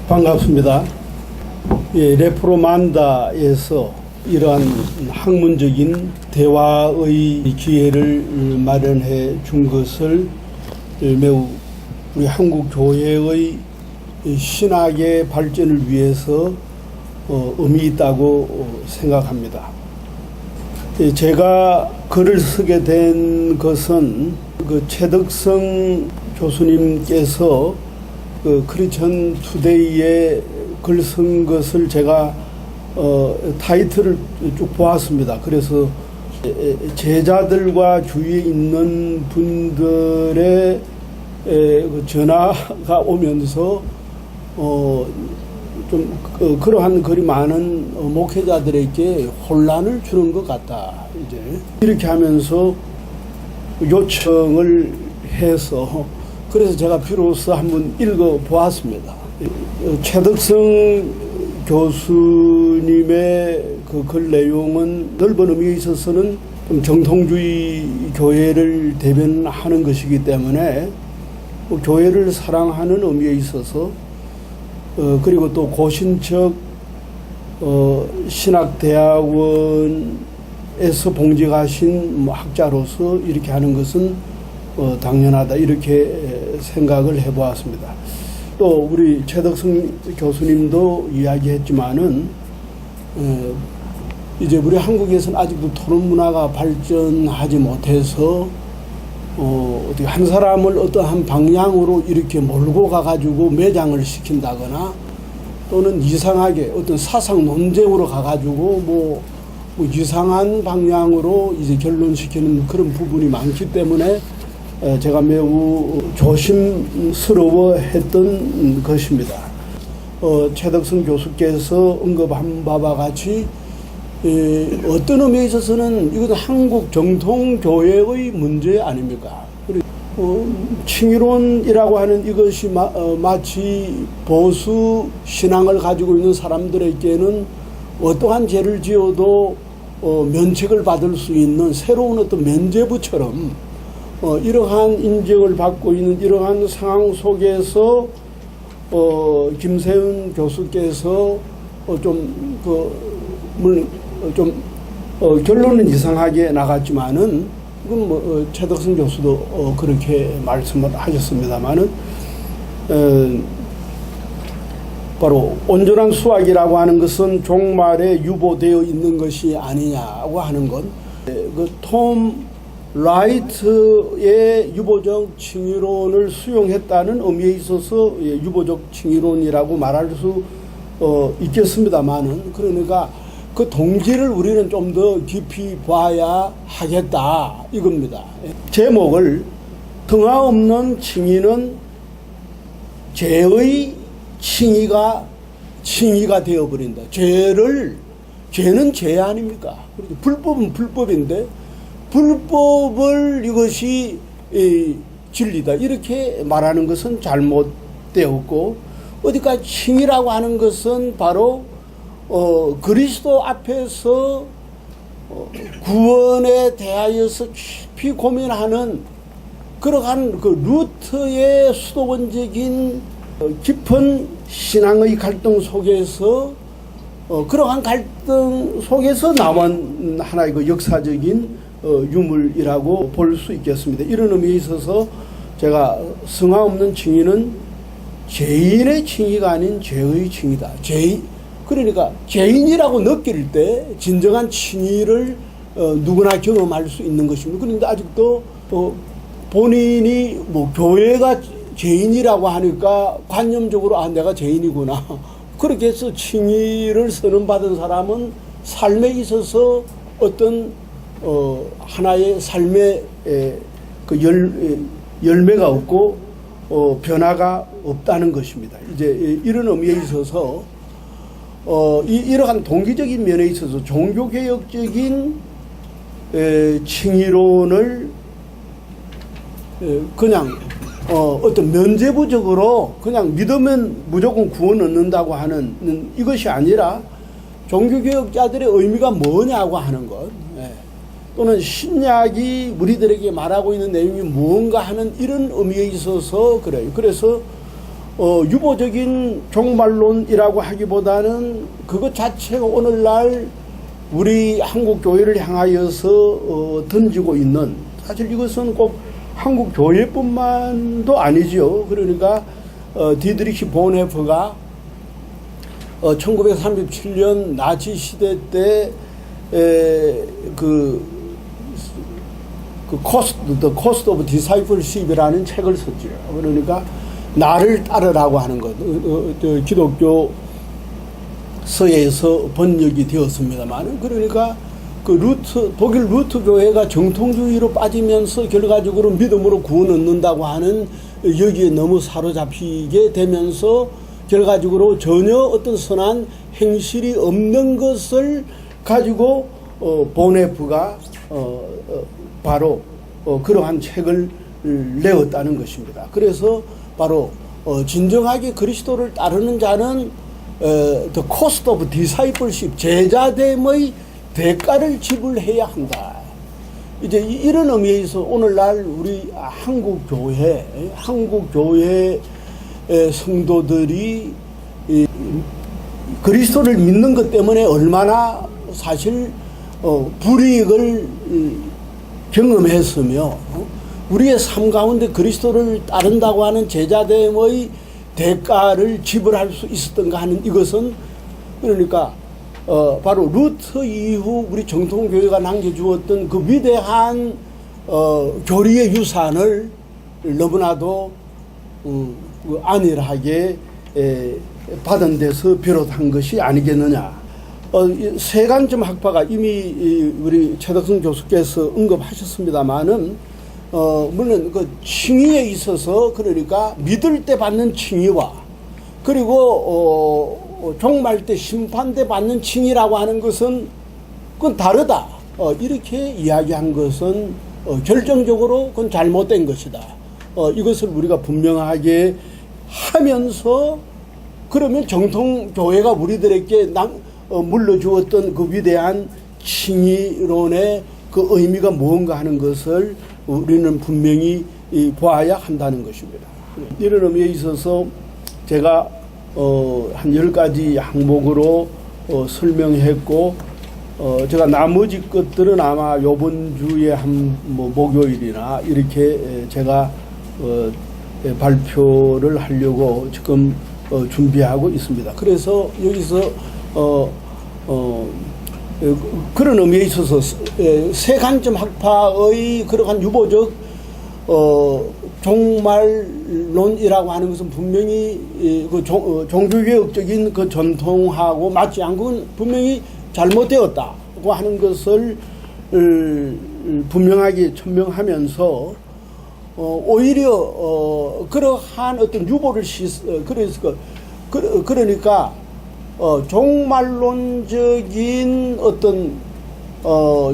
반갑습니다. 예, 레포르만다에서 이러한 학문적인 대화의 기회를 마련해 준 것을 매우 우리 한국 교회의 신학의 발전을 위해서 의미 있다고 생각합니다. 제가 글을 쓰게 된 것은 최덕성 교수님께서 크리스천 투데이에 글 쓴 것을 제가 타이틀을 쭉 보았습니다. 그래서 제자들과 주위에 있는 분들의 전화가 오면서 좀 그러한 글이 많은 목회자들에게 혼란을 주는 것 같다. 이제 이렇게 하면서 요청을 해서 그래서 제가 비로소 한번 읽어 보았습니다. 최덕성 교수님의 그 글 내용은 넓은 의미에 있어서는 좀 정통주의 교회를 대변하는 것이기 때문에 교회를 사랑하는 의미에 있어서 그리고 또 고신척 신학대학원에서 봉직하신 학자로서 이렇게 하는 것은 당연하다 이렇게 생각을 해보았습니다. 또 우리 최덕성 교수님도 이야기했지만은 이제 우리 한국에서는 아직도 토론 문화가 발전하지 못해서 어떻게 한 사람을 어떠한 방향으로 이렇게 몰고 가가지고 매장을 시킨다거나 또는 이상하게 어떤 사상 논쟁으로 가가지고 뭐 이상한 방향으로 이제 결론시키는 그런 부분이 많기 때문에 제가 매우 조심스러워 했던 것입니다. 최덕성 교수께서 언급한 바와 같이 어떤 의미에 있어서는 이것도 한국 정통교회의 문제 아닙니까? 칭의론이라고 하는 이것이 마치 보수 신앙을 가지고 있는 사람들에게는 어떠한 죄를 지어도 면책을 받을 수 있는 새로운 어떤 면죄부처럼 이러한 인정을 받고 있는 이러한 상황 속에서 김세윤 교수께서 결론은 이상하게 나갔지만은 이건 최덕성 교수도 그렇게 말씀을 하셨습니다만은 바로 온전한 수학이라고 하는 것은 종말에 유보되어 있는 것이 아니냐고 하는 건 톰 라이트의 유보적 칭의론을 수용했다는 의미에 있어서 유보적 칭의론이라고 말할 수 있겠습니다만은 그러니까 그 동기를 우리는 좀 더 깊이 봐야 하겠다 이겁니다. 제목을 등하 없는 칭의는 죄의 칭의가 되어버린다. 죄는 죄 아닙니까? 불법은 불법인데 불법을 이것이 진리다 이렇게 말하는 것은 잘못되었고 어디까지 칭의라고 하는 것은 바로 그리스도 앞에서 구원에 대하여서 깊이 고민하는 그러한 그 루트의 수도원적인 깊은 신앙의 갈등 속에서 그러한 갈등 속에서 나온 하나의 그 역사적인 유물이라고 볼 수 있겠습니다. 이런 의미에 있어서 제가 성화 없는 칭의는 죄인의 칭의가 아닌 죄의 칭의다. 그러니까 죄인이라고 느낄 때 진정한 칭의를 누구나 경험할 수 있는 것입니다. 그런데 아직도 본인이 교회가 죄인이라고 하니까 관념적으로 내가 죄인이구나. 그렇게 해서 칭의를 선언받은 사람은 삶에 있어서 어떤 하나의 삶의 그 열매가 없고 변화가 없다는 것입니다. 이제 이런 의미에 있어서 이러한 동기적인 면에 있어서 종교개혁적인 칭의론을 그냥 어떤 면죄부적으로 그냥 믿으면 무조건 구원 얻는다고 하는 이것이 아니라 종교개혁자들의 의미가 뭐냐고 하는 것, 또는 신약이 우리들에게 말하고 있는 내용이 무언가 하는 이런 의미에 있어서 그래요. 그래서 유보적인 종말론이라고 하기보다는 그것 자체가 오늘날 우리 한국 교회를 향하여서 던지고 있는, 사실 이것은 꼭 한국 교회뿐만도 아니죠. 그러니까 디드리히 본헤프가 1937년 나치 시대 때 The Cost of Discipleship이라는 책을 썼죠. 그러니까 나를 따르라고 하는 것, 기독교 서에서 번역이 되었습니다만, 그러니까 독일 루트 교회가 정통주의로 빠지면서 결과적으로 믿음으로 구원 얻는다고 하는 여기에 너무 사로잡히게 되면서 결과적으로 전혀 어떤 선한 행실이 없는 것을 가지고 본헤프가 바로 그러한 책을 내었다는 것입니다. 그래서 바로 진정하게 그리스도를 따르는 자는 The Cost of Discipleship, 제자됨의 대가를 지불해야 한다. 이제 이런 의미에서 오늘날 우리 한국 교회 성도들이 그리스도를 믿는 것 때문에 얼마나 사실 불이익을 경험했으며 우리의 삶 가운데 그리스도를 따른다고 하는 제자됨의 대가를 지불할 수 있었던가 하는 이것은, 그러니까 바로 루터 이후 우리 정통교회가 남겨주었던 그 위대한 교리의 유산을 너무나도 안일하게 받은 데서 비롯한 것이 아니겠느냐. 세간점 학파가 이미 우리 최덕성 교수께서 언급하셨습니다만은 물론 그 칭의에 있어서, 그러니까 믿을 때 받는 칭의와 그리고 종말 때 심판 때 받는 칭의라고 하는 것은 그건 다르다. 이렇게 이야기한 것은 결정적으로 그건 잘못된 것이다. 이것을 우리가 분명하게 하면서, 그러면 정통교회가 우리들에게 물러주었던 그 위대한 칭의론의 그 의미가 무언가 하는 것을 우리는 분명히 보아야 한다는 것입니다. 이런 의미에 있어서 제가 한 10가지 항목으로 설명했고, 제가 나머지 것들은 아마 요번 주에 한 목요일이나 이렇게 제가 발표를 하려고 지금 준비하고 있습니다. 그래서 여기서 그런 의미에 있어서 세간점 학파의 그러한 유보적 종말론이라고 하는 것은 분명히 그 종교개혁적인 그 전통하고 맞지 않고 분명히 잘못되었다고 하는 것을 분명하게 천명하면서 오히려 그러한 어떤 유보를 그러니까 종말론적인 어떤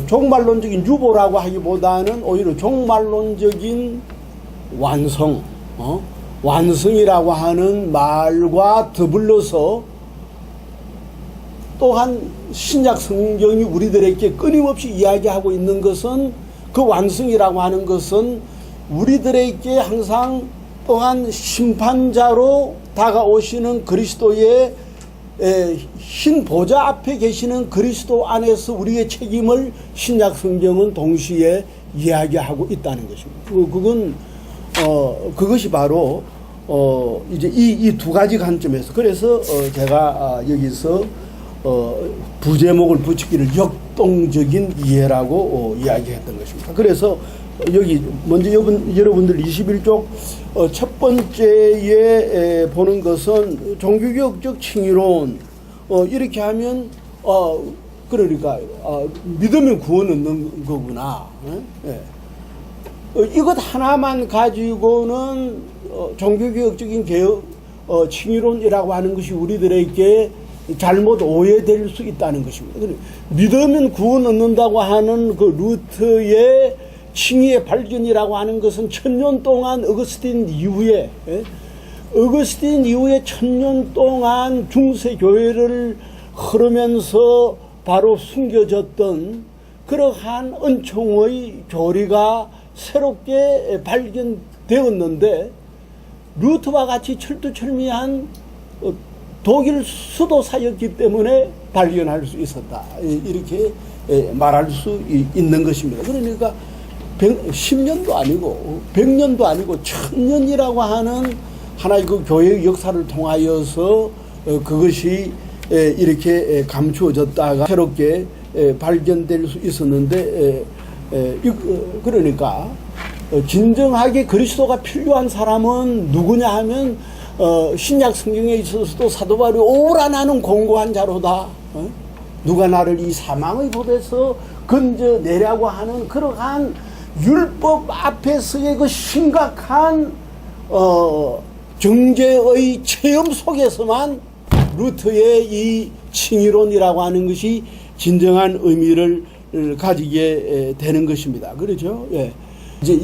종말론적인 유보라고 하기보다는 오히려 종말론적인 완성, 완성이라고 하는 말과 더불어서 또한 신약 성경이 우리들에게 끊임없이 이야기하고 있는 것은, 그 완성이라고 하는 것은 우리들에게 항상 또한 심판자로 다가오시는 그리스도의 흰 보좌 앞에 계시는 그리스도 안에서 우리의 책임을 신약 성경은 동시에 이야기하고 있다는 것입니다. 그건 그것이 바로 이제 이 두 가지 관점에서, 그래서 제가 여기서 부제목을 붙이기를 역동적인 이해라고 이야기했던 것입니다. 그래서 여기 먼저 여러분들 21쪽 첫 번째에 보는 것은 종교개혁적 칭의론, 이렇게 하면 그러니까 믿으면 구원 얻는 거구나. 이것 하나만 가지고는 종교개혁적인 개혁 칭의론이라고 하는 것이 우리들에게 잘못 오해될 수 있다는 것입니다. 믿으면 구원 얻는다고 하는 그 루터의 칭의의 발견이라고 하는 것은 1000년 동안 어거스틴 이후에 1000년 동안 중세 교회를 흐르면서 바로 숨겨졌던 그러한 은총의 교리가 새롭게 발견되었는데, 루트와 같이 철두철미한 독일 수도사였기 때문에 발견할 수 있었다. 이렇게 말할 수 있는 것입니다. 그러니까 10년도 아니고 100년도 아니고 1000년이라고 하는 하나의 그 교회의 역사를 통하여서 그것이 이렇게 감추어졌다가 새롭게 발견될 수 있었는데, 그러니까 진정하게 그리스도가 필요한 사람은 누구냐 하면 신약 성경에 있어서도 사도 바울이 오라 나는 공고한 자로다. 누가 나를 이 사망의 법에서 건져내려고 하는 그러한 율법 앞에서의 그 심각한 정죄의 체험 속에서만 루터의 이 칭의론이라고 하는 것이 진정한 의미를 가지게 되는 것입니다. 그렇죠? 예. 이제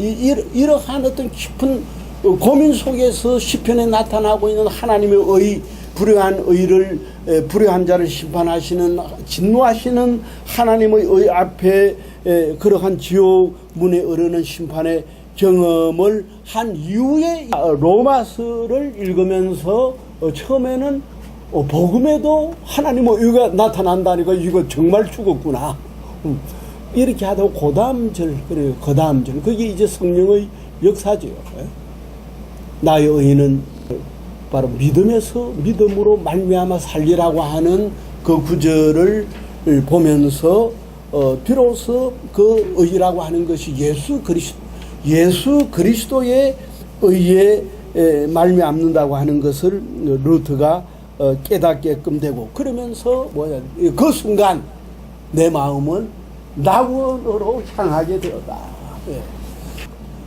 이러한 어떤 깊은 고민 속에서 시편에 나타나고 있는 하나님의 의, 불의한 의를, 불의한 자를 심판하시는, 진노하시는 하나님의 의 앞에 그러한 지옥 문에 이르는 심판의 경험을 한 이후에 로마서를 읽으면서 처음에는 복음에도 하나님의 의가 나타난다니까 이거 정말 죽었구나. 이렇게 하다가 그 다음 절, 그래요. 그 다음 절. 그게 이제 성령의 역사죠. 나의 의는 바로 믿음으로 말미암아 살리라고 하는 그 구절을 보면서 비로소 그 의라고 하는 것이 예수 그리스도의 의에 말미암는다고 하는 것을 루터가 깨닫게끔 되고, 그러면서 그 순간 내 마음은 낙원으로 향하게 되었다.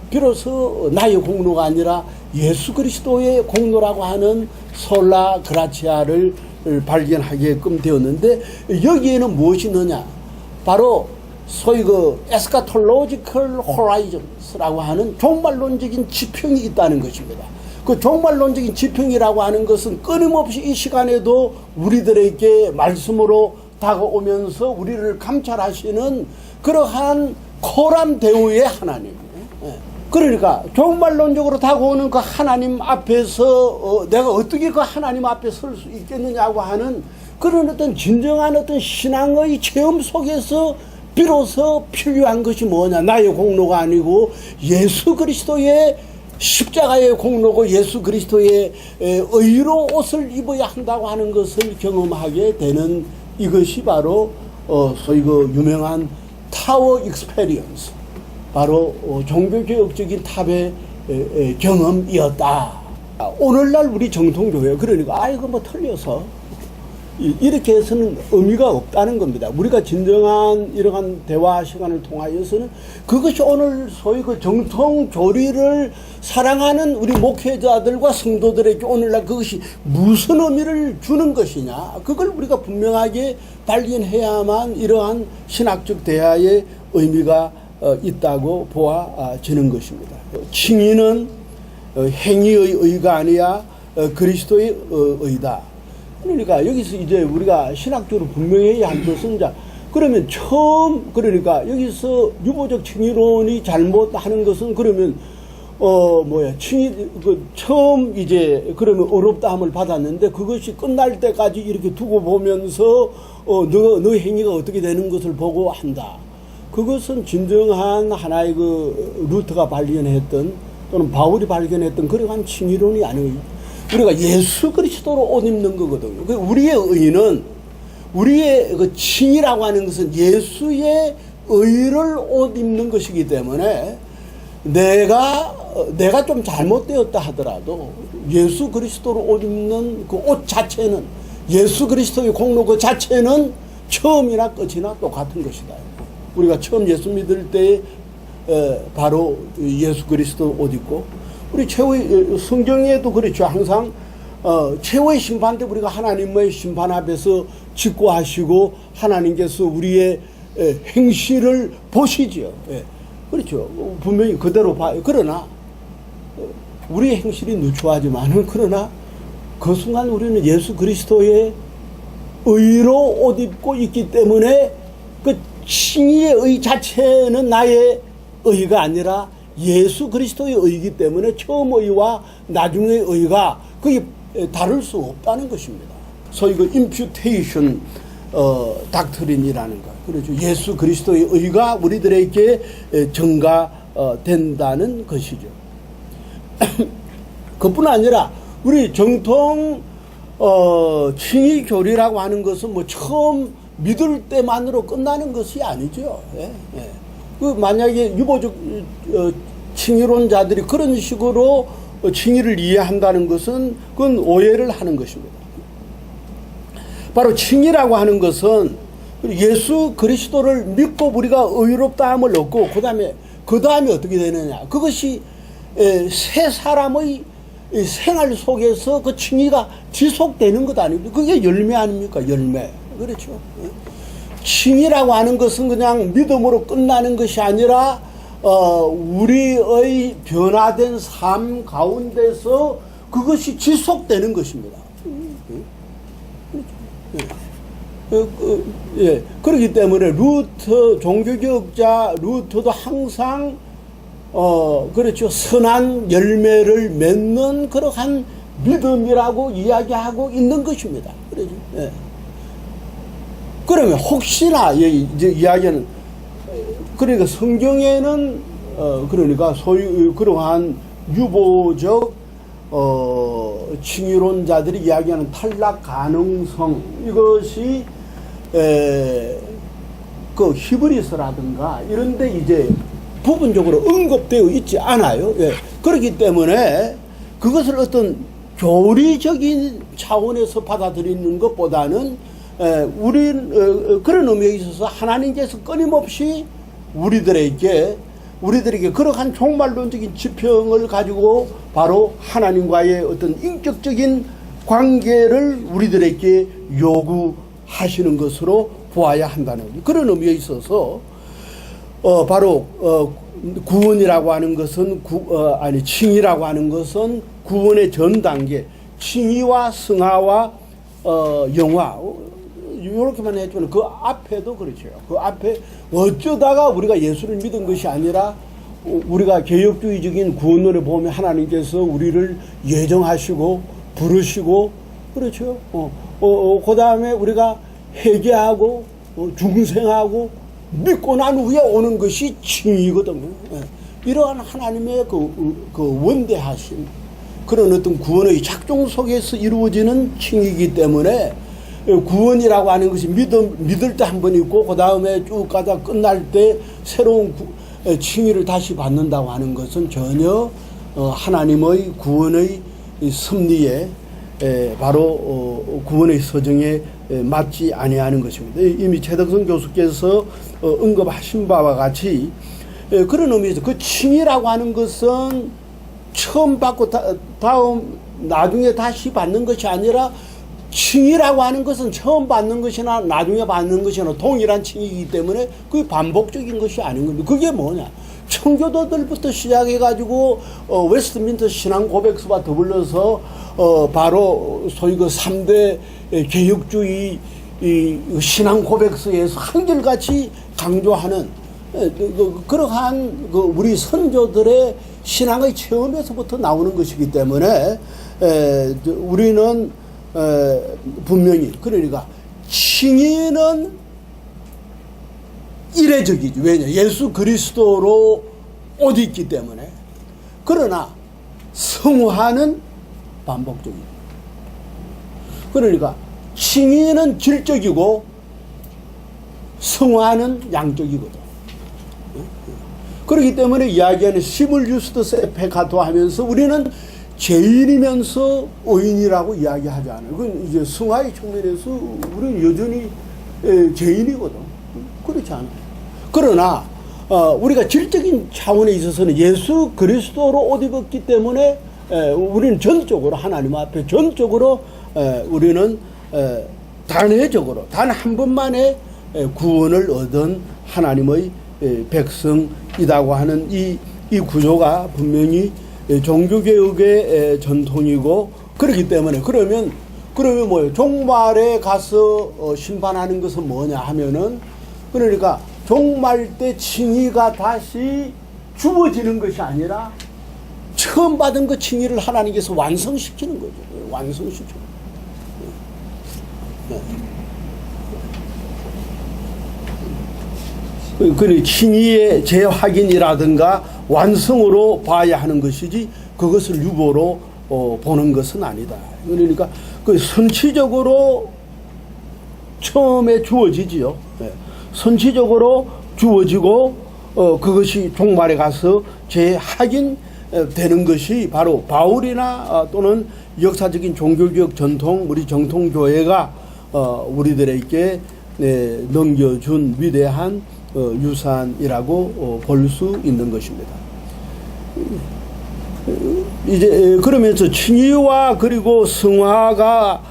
비로소 나의 공로가 아니라 예수 그리스도의 공로라고 하는 솔라 그라치아를 발견하게끔 되었는데, 여기에는 무엇이 있느냐? 바로 소위 그 에스카톨로지컬 호라이즌스라고 하는 종말론적인 지평이 있다는 것입니다. 그 종말론적인 지평이라고 하는 것은 끊임없이 이 시간에도 우리들에게 말씀으로 다가오면서 우리를 감찰하시는 그러한 코람 대우의 하나님. 그러니까 종말론적으로 다가오는 그 하나님 앞에서 내가 어떻게 그 하나님 앞에 설 수 있겠느냐고 하는 그런 어떤 진정한 어떤 신앙의 체험 속에서 비로소 필요한 것이 뭐냐? 나의 공로가 아니고 예수 그리스도의 십자가의 공로고 예수 그리스도의 의로 옷을 입어야 한다고 하는 것을 경험하게 되는 이것이 바로 소위 그 유명한 타워 익스페리언스, 바로 종교개혁적인 탑의 경험이었다. 오늘날 우리 정통교회, 그러니까 이거 뭐 틀려서 이렇게 해서는 의미가 없다는 겁니다. 우리가 진정한 이러한 대화 시간을 통하여서는 그것이 오늘 소위 그 정통 교리를 사랑하는 우리 목회자들과 성도들에게 오늘날 그것이 무슨 의미를 주는 것이냐, 그걸 우리가 분명하게 발견해야만 이러한 신학적 대화의 의미가 있다고 보아지는 것입니다. 칭의는 행위의 의가 아니야 그리스도의 의다. 그러니까 여기서 이제 우리가 신학적으로 분명히 한 것은, 자, 그러면 처음, 그러니까 여기서 유보적 칭의론이 잘못하는 것은, 그러면 칭의, 처음 이제 그러면 어렵다함을 받았는데 그것이 끝날 때까지 이렇게 두고 보면서 너 행위가 어떻게 되는 것을 보고 한다. 그것은 진정한 하나의 그 루터가 발견했던 또는 바울이 발견했던 그러한 칭의론이 아니에요. 우리가 예수 그리스도로 옷 입는 거거든요. 우리의 의는, 우리의 그 칭의라고 하는 것은 예수의 의를 옷 입는 것이기 때문에 내가 좀 잘못되었다 하더라도 예수 그리스도로 옷 입는 그 옷 자체는, 예수 그리스도의 공로 그 자체는 처음이나 끝이나 똑같은 것이다. 우리가 처음 예수 믿을 때 바로 예수 그리스도 옷 입고, 우리 최후의 성경에도 그렇죠. 항상 최후의 심판 때 우리가 하나님의 심판 앞에서 직고하시고 하나님께서 우리의 행실을 보시지요. 그렇죠. 분명히 그대로 봐요. 그러나 우리의 행실이 누추하지만은, 그러나 그 순간 우리는 예수 그리스도의 의로 옷 입고 있기 때문에 그 칭의의 의 자체는 나의 의가 아니라 예수 그리스도의 의이기 때문에 처음 의와 나중의 의가 그게 다를 수 없다는 것입니다. 소위 그 임퓨테이션 닥트린이라는 거. 그렇죠. 예수 그리스도의 의가 우리들에게 증가된다는 것이죠. 그뿐 아니라 우리 정통 칭의교리라고 하는 것은 뭐 처음 믿을 때만으로 끝나는 것이 아니죠. 예, 예. 그 만약에 유보적 칭의론자들이 그런 식으로 칭의를 이해한다는 것은 그건 오해를 하는 것입니다. 바로 칭의라고 하는 것은 예수 그리스도를 믿고 우리가 의롭다함을 얻고 그 다음에 어떻게 되느냐. 그것이 새 사람의 생활 속에서 그 칭의가 지속되는 것 아닙니까? 그게 열매 아닙니까? 열매. 그렇죠. 칭의라고 하는 것은 그냥 믿음으로 끝나는 것이 아니라 우리의 변화된 삶 가운데서 그것이 지속되는 것입니다. 예. 그렇기 때문에 종교개혁자 루터도 항상 그렇죠. 선한 열매를 맺는 그러한 믿음이라고 이야기하고 있는 것입니다. 그렇죠. 예. 그러면 혹시나 이제 이야기는 그러니까 성경에는 그러니까 소위 그러한 유보적 칭의론자들이 이야기하는 탈락 가능성 이것이 그 히브리서라든가 이런데 이제 부분적으로 언급되어 있지 않아요. 예. 그렇기 때문에 그것을 어떤 교리적인 차원에서 받아들이는 것보다는 우린 그런 의미에 있어서 하나님께서 끊임없이 우리들에게 그러한 종말론적인 지평을 가지고 바로 하나님과의 어떤 인격적인 관계를 우리들에게 요구하시는 것으로 보아야 한다는 그런 의미에 있어서 바로 구원이라고 하는 것은 칭의라고 하는 것은 구원의 전 단계, 칭의와 승하와 영화 이렇게만 해주면 그 앞에도 그렇죠. 그 앞에 어쩌다가 우리가 예수를 믿은 것이 아니라 우리가 개혁주의적인 구원론에 보면 하나님께서 우리를 예정하시고 부르시고 그렇죠. 그 다음에 우리가 회개하고 중생하고 믿고 난 후에 오는 것이 칭의거든요. 이러한 하나님의 그 원대하신 그런 어떤 구원의 작동 속에서 이루어지는 칭의이기 때문에 구원이라고 하는 것이 믿을 때 한 번 있고 그 다음에 쭉 가다 끝날 때 새로운 칭의를 다시 받는다고 하는 것은 전혀 하나님의 구원의 섭리에 바로 구원의 서정에 맞지 아니하는 것입니다. 이미 최덕선 교수께서 언급하신 바와 같이 그런 의미에서 그 칭의라고 하는 것은 처음 받고 다음 나중에 다시 받는 것이 아니라 칭의라고 하는 것은 처음 받는 것이나 나중에 받는 것이나 동일한 칭의이기 때문에 그게 반복적인 것이 아닌 겁니다. 그게 뭐냐? 청교도들부터 시작해가지고 웨스트민스터 신앙 고백서와 더불어서 바로 소위 그 3대 개혁주의 신앙 고백서에서 한결같이 강조하는 그러한 우리 선조들의 신앙의 체험에서부터 나오는 것이기 때문에 우리는 분명히 그러니까 칭의는 이례적이죠. 왜냐? 예수 그리스도로 옷 입기 때문에. 그러나 성화는 반복적이죠. 그러니까 칭의는 질적이고 성화는 양적이거든. 그렇기 때문에 이야기하는 시물 유스트 세페카토 하면서 우리는 죄인이면서 의인이라고 이야기하지 않아요. 그건 이제 승화의 측면에서 우리는 여전히 죄인이거든. 그렇지 않아요. 그러나 우리가 질적인 차원에 있어서는 예수 그리스도로 옷 입었기 때문에 우리는 전적으로 하나님 앞에 전적으로 우리는 단회적으로 단 한 번만에 구원을 얻은 하나님의 백성이라고 하는 이 구조가 분명히 종교개혁의 전통이고 그렇기 때문에 그러면 뭐예요? 종말에 가서 심판하는 것은 뭐냐 하면은 그러니까 종말 때 칭의가 다시 주어지는 것이 아니라 처음 받은 그 칭의를 하나님께서 완성시키는 거죠. 완성시키는 거죠. 그 칭의의 재확인이라든가 완성으로 봐야 하는 것이지 그것을 유보로 보는 것은 아니다. 그러니까 그 선치적으로 처음에 주어지지요. 선치적으로 주어지고 그것이 종말에 가서 재확인되는 것이 바로 바울이나 또는 역사적인 종교개혁 전통, 우리 정통교회가 우리들에게 넘겨준 위대한 유산이라고 볼 수 있는 것입니다. 이제 그러면서 칭의와 그리고 성화가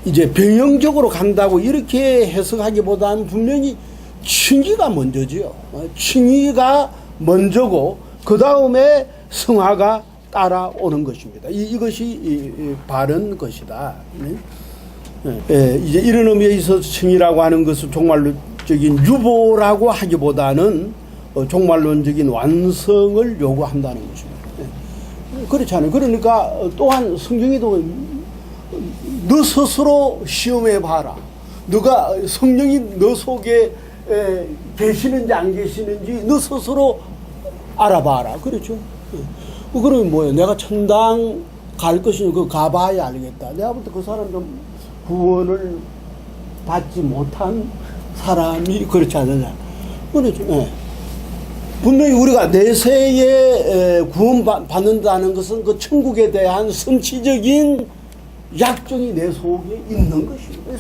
이제 병영적으로 간다고 이렇게 해석하기보다는 분명히 칭의가 먼저지요. 칭의가 먼저고 그 다음에 성화가 따라오는 것입니다. 이것이 바른 것이다. 이제 이런 의미에 있어서 칭의라고 하는 것은 종말론적인 유보라고 하기보다는 종말론적인 완성을 요구한다는 것입니다. 그렇지 않아요. 그러니까 또한 성경에도 너 스스로 시험해 봐라. 너가 성령이 너 속에 계시는지 안 계시는지 너 스스로 알아봐라. 그렇죠. 그러면 뭐예요? 내가 천당 갈 것이니 그거 가봐야 알겠다. 내가 볼 때 그 사람 좀 구원을 받지 못한 사람이 그렇지 않느냐. 그렇죠. 분명히 우리가 내세에 구원받는다는 것은 그 천국에 대한 성취적인 약정이 내 속에 있는 것입니다.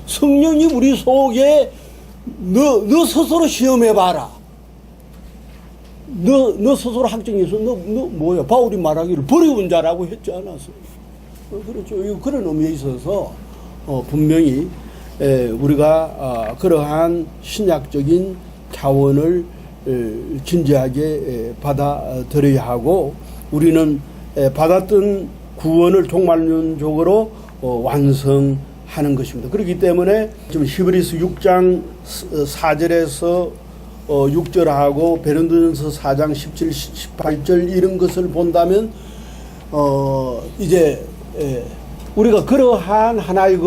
성령이 우리 속에 너 스스로 시험해봐라. 너 스스로 확정해서 너 뭐야? 바울이 말하기를 버려온 자라고 했지 않았어요. 그렇죠. 그런 의미에 있어서 분명히 우리가 그러한 신약적인 자원을 진지하게 받아들여야 하고 우리는 받았던 구원을 종말론적으로 완성하는 것입니다. 그렇기 때문에 지금 히브리서 6장 4절에서 6절하고 베드로전서 4장 17, 18절 이런 것을 본다면 이제 우리가 그러한 하나의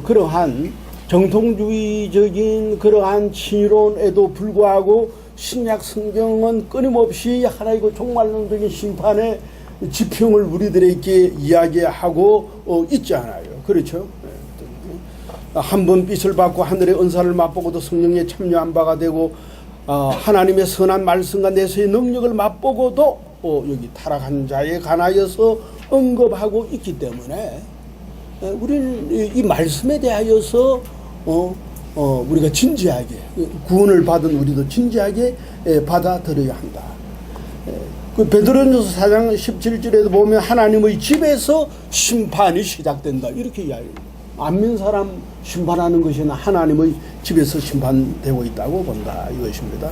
그러한 정통주의적인 그러한 칭의론에도 불구하고 신약 성경은 끊임없이 하나의 그 종말론적인 심판의 지평을 우리들에게 이야기하고 있지 않아요. 그렇죠? 한 번 빛을 받고 하늘의 은사를 맛보고도 성령에 참여한 바가 되고 하나님의 선한 말씀과 내세의 능력을 맛보고도 여기 타락한 자에 관하여서 언급하고 있기 때문에 우리는 이 말씀에 대하여서 우리가 진지하게 구원을 받은 우리도 진지하게 받아들여야 한다. 그 베드로전서 4장 17절에도 보면 하나님의 집에서 심판이 시작된다 이렇게 이야기합니다. 안 믿는 사람 심판하는 것이 하나님의 집에서 심판되고 있다고 본다 이것입니다.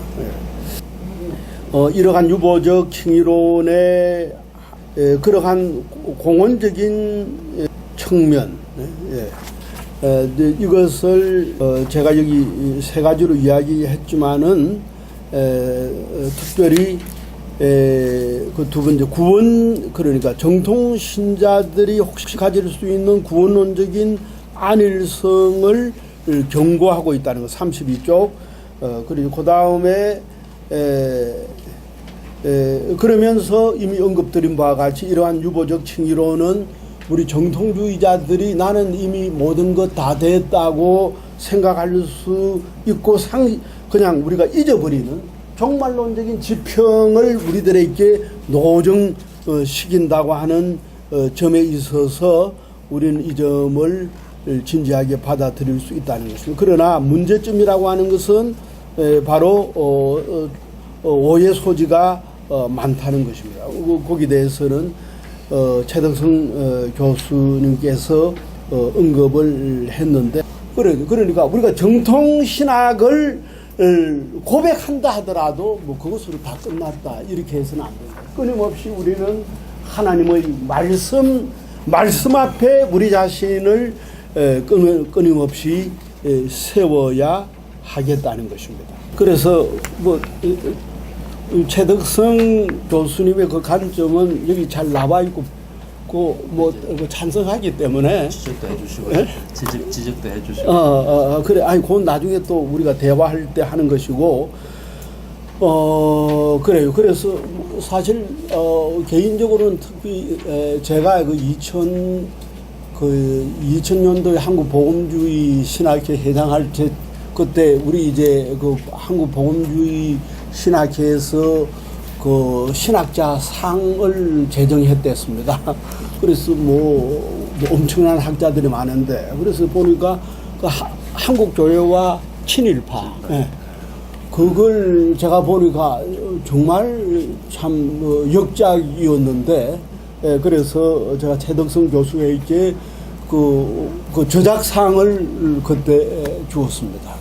이러한 유보적 칭의론의 그러한 공원적인 측면 이것을 제가 여기 세 가지로 이야기했지만은 특별히 그 두 번째 구원 그러니까 정통 신자들이 혹시 가질 수 있는 구원론적인 안일성을 경고하고 있다는 것 32쪽 그리고 그 다음에 그러면서 이미 언급드린 바와 같이 이러한 유보적 칭의론은 우리 정통주의자들이 나는 이미 모든 것 다 됐다고 생각할 수 있고 그냥 우리가 잊어버리는 종말론적인 지평을 우리들에게 노정시킨다고 하는 점에 있어서 우리는 이 점을 진지하게 받아들일 수 있다는 것입니다. 그러나 문제점이라고 하는 것은 바로 오해 소지가 많다는 것입니다. 거기에 대해서는 최덕성 교수님께서 언급을 했는데 그러니까 우리가 정통신학을 고백한다 하더라도 뭐 그것으로 다 끝났다 이렇게 해서는 안 됩니다. 끊임없이 우리는 하나님의 말씀 앞에 우리 자신을 끊임없이 세워야 하겠다는 것입니다. 그래서 뭐 최덕성 교수님의 그 관점은 여기 잘 나와 있고 뭐 찬성하기 때문에 지적도 해주시고 예? 지적도 해주시고 그래. 아니 그건 나중에 또 우리가 대화할 때 하는 것이고 그래요. 그래서 사실 개인적으로는 특히 제가 그 2000년도에 한국 복음주의 신학회 해당할 때 그때 우리 이제 그 한국 복음주의 신학회에서 그 신학자 상을 제정했댔습니다. 그래서 뭐 엄청난 학자들이 많은데 그래서 보니까 그 한국 교회와 친일파 그걸 제가 보니까 정말 참 역작이었는데 그래서 제가 최덕성 교수에게 그 저작상을 그때 주었습니다.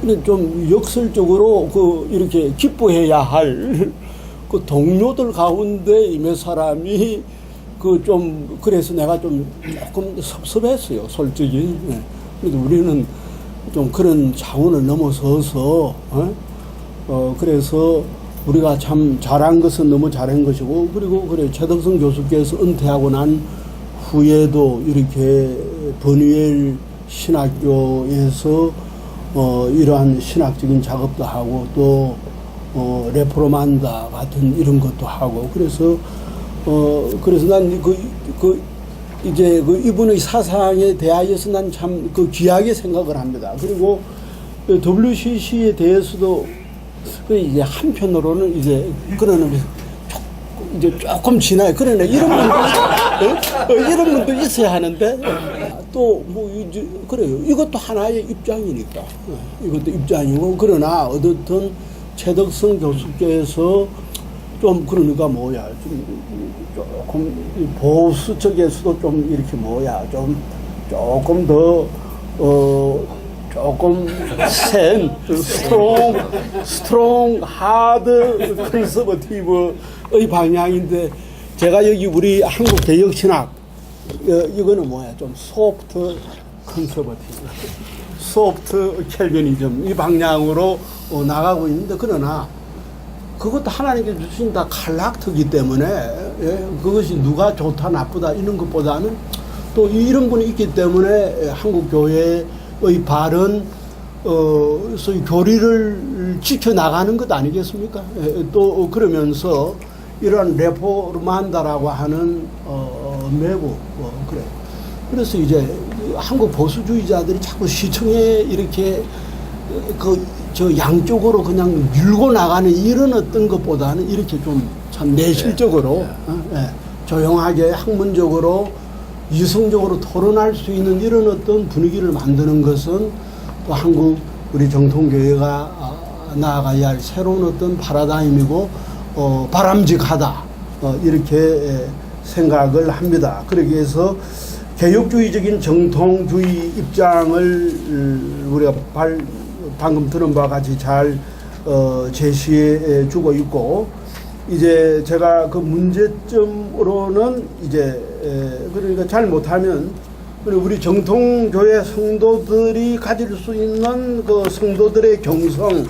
근데 좀 역설적으로 이렇게 기뻐해야 할 그 동료들 가운데 몇 사람이 그래서 내가 좀 조금 섭섭했어요, 솔직히. 그래도 우리는 좀 그런 차원을 넘어서서, 그래서 우리가 참 잘한 것은 너무 잘한 것이고, 그리고 그래, 최덕성 교수께서 은퇴하고 난 후에도 이렇게 버니엘 신학교에서 이러한 신학적인 작업도 하고 또 레포르만다 같은 이런 것도 하고 그래서 난 이제 이분의 사상에 대하여서 난 참 귀하게 생각을 합니다. 그리고 WCC에 대해서도 이제 한편으로는 이제 그러는 이제 조금 지나요. 그러네. 이런 분도 있어야 하는데 또 뭐 이제 그래요. 이것도 하나의 입장이니까. 이것도 입장이고 그러나 어떻든 최덕성 교수께서 좀 그러니까 좀 조금 보수 쪽에서도 좀 이렇게 조금 더 조금 센 스트롱 하드 컨서버티브의 방향인데 제가 여기 우리 한국 개혁신학 이거는 좀 소프트 컨서버티브 소프트 켈빈이즘 이 방향으로 나가고 있는데 그러나 그것도 하나님께 주신 다 칼락트기 때문에 그것이 누가 좋다 나쁘다 이런 것보다는 또 이런 분이 있기 때문에 한국 교회의 바른 소위 교리를 지켜나가는 것 아니겠습니까? 또 그러면서 이러한 레포르만다라고 하는 매부 그래. 그래서 이제 한국 보수주의자들이 자꾸 시청에 이렇게 저 양쪽으로 그냥 밀고 나가는 이런 어떤 것보다는 이렇게 좀 참 내실적으로 조용하게 학문적으로 이성적으로 토론할 수 있는 이런 어떤 분위기를 만드는 것은 또 한국 우리 정통교회가 나아가야 할 새로운 어떤 파라다임이고 바람직하다 이렇게 생각을 합니다. 그러기 위해서 개혁주의적인 정통주의 입장을 우리가 방금 들은 바와 같이 잘 제시해 주고 있고 이제 제가 그 문제점으로는 이제 그러니까 잘못하면 우리 정통교회 성도들이 가질 수 있는 그 성도들의 경성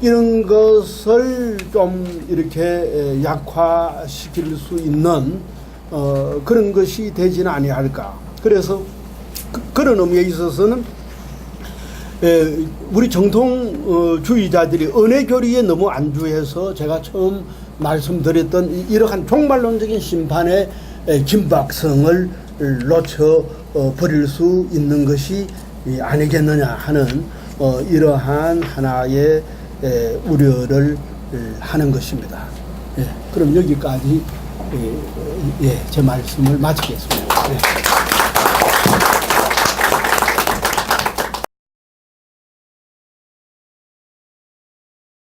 이런 것을 좀 이렇게 약화시킬 수 있는 그런 것이 되지는 아니할까. 그래서 그런 의미에 있어서는 우리 정통주의자들이 은혜교리에 너무 안주해서 제가 처음 말씀드렸던 이러한 종말론적인 심판의 긴박성을 놓쳐 버릴 수 있는 것이 아니겠느냐 하는 이러한 하나의 우려를 하는 것입니다. 그럼 여기까지 제 말씀을 마치겠습니다.